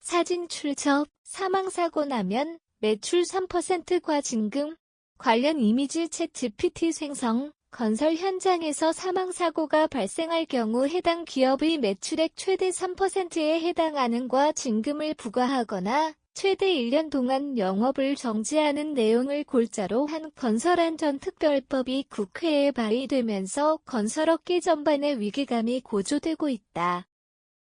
사진 출처, 사망사고 나면 매출 3% 과징금. 관련 이미지 챗 GPT 생성, 건설 현장에서 사망사고가 발생할 경우 해당 기업의 매출액 최대 3%에 해당하는 과징금을 부과하거나 최대 1년 동안 영업을 정지하는 내용을 골자로 한 건설안전특별법이 국회에 발의되면서 건설업계 전반의 위기감이 고조되고 있다.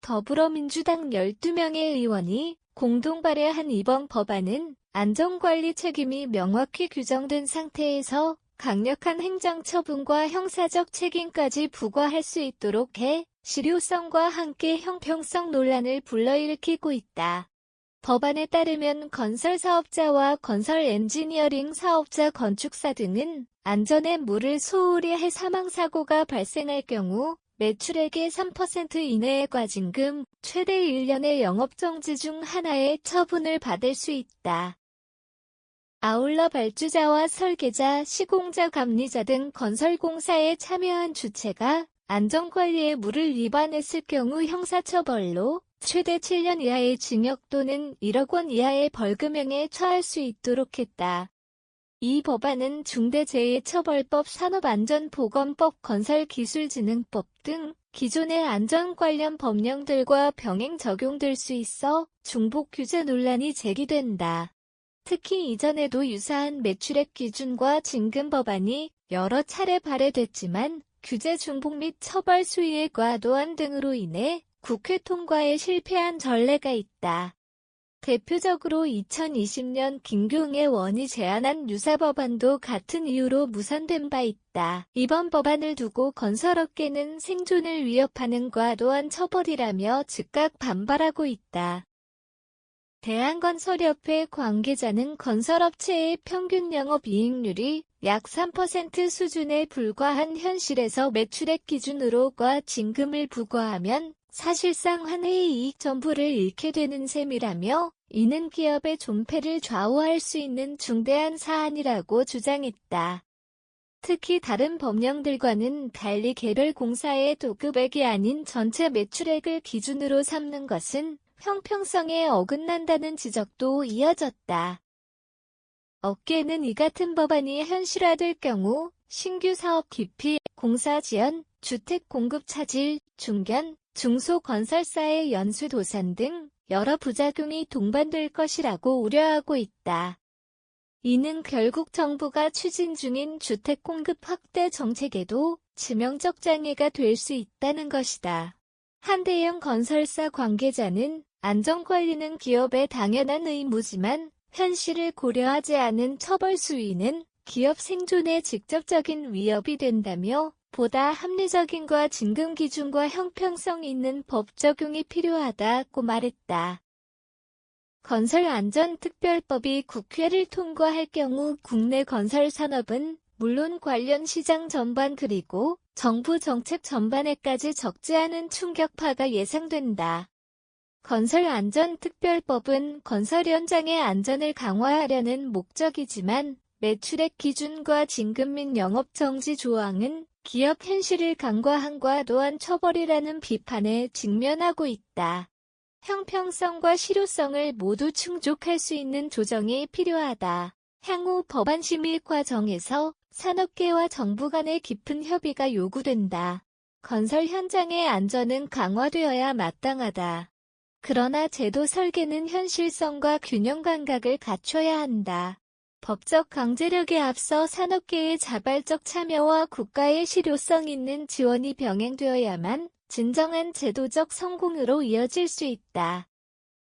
더불어민주당 12명의 의원이 공동 발의한 이번 법안은 안전관리 책임이 명확히 규정된 상태에서 강력한 행정처분과 형사적 책임까지 부과할 수 있도록 해 실효성과 함께 형평성 논란을 불러일으키고 있다. 법안에 따르면 건설사업자와 건설 엔지니어링 사업자 건축사 등은 안전에 물을 소홀히 해 사망사고가 발생할 경우 매출액의 3% 이내의 과징금, 최대 1년의 영업정지 중 하나의 처분을 받을 수 있다. 아울러 발주자와 설계자, 시공자, 감리자 등 건설공사에 참여한 주체가 안전관리의 물을 위반했을 경우 형사처벌로 최대 7년 이하의 징역 또는 1억 원 이하의 벌금형에 처할 수 있도록 했다. 이 법안은 중대재해처벌법, 산업안전보건법, 건설기술진흥법 등 기존의 안전 관련 법령들과 병행 적용될 수 있어 중복 규제 논란이 제기된다. 특히 이전에도 유사한 매출액 기준과 징금 법안이 여러 차례 발의됐지만 규제 중복 및 처벌 수위의 과도한 등으로 인해 국회 통과에 실패한 전례가 있다. 대표적으로 2020년 김경애 의원이 제안한 유사 법안도 같은 이유로 무산된 바 있다. 이번 법안을 두고 건설업계는 생존을 위협하는 과도한 처벌이라며 즉각 반발하고 있다. 대한건설협회 관계자는 건설업체의 평균 영업이익률이 약 3% 수준에 불과한 현실에서 매출액 기준으로 과징금을 부과하면 사실상 한 해의 이익 전부를 잃게 되는 셈이라며 이는 기업의 존폐를 좌우할 수 있는 중대한 사안이라고 주장했다. 특히 다른 법령들과는 달리 개별 공사의 도급액이 아닌 전체 매출액을 기준으로 삼는 것은 형평성에 어긋난다는 지적도 이어졌다. 업계는 이 같은 법안이 현실화될 경우 신규 사업 기피, 공사 지연, 주택 공급 차질, 중견, 중소건설사의 연수 도산 등 여러 부작용이 동반될 것이라고 우려하고 있다. 이는 결국 정부가 추진 중인 주택 공급 확대 정책에도 치명적 장애가 될 수 있다는 것이다. 한 대형 건설사 관계자는 안전관리는 기업의 당연한 의무지만 현실을 고려하지 않은 처벌 수위는 기업 생존에 직접적인 위협이 된다며 보다 합리적인 과징금 기준과 형평성 있는 법 적용이 필요하다고 말했다. 건설안전특별법이 국회를 통과할 경우 국내 건설 산업은 물론 관련 시장 전반 그리고 정부 정책 전반에까지 적지 않은 충격파가 예상된다. 건설안전특별법은 건설 현장의 안전을 강화하려는 목적이지만 매출액 기준과 징금 및 영업정지 조항은 기업 현실을 간과한 과도한 처벌이라는 비판에 직면하고 있다. 형평성과 실효성을 모두 충족할 수 있는 조정이 필요하다. 향후 법안 심의 과정에서 산업계와 정부 간의 깊은 협의가 요구된다. 건설 현장의 안전은 강화되어야 마땅하다. 그러나 제도 설계는 현실성과 균형 감각을 갖춰야 한다. 법적 강제력에 앞서 산업계의 자발적 참여와 국가의 실효성 있는 지원이 병행되어야만 진정한 제도적 성공으로 이어질 수 있다.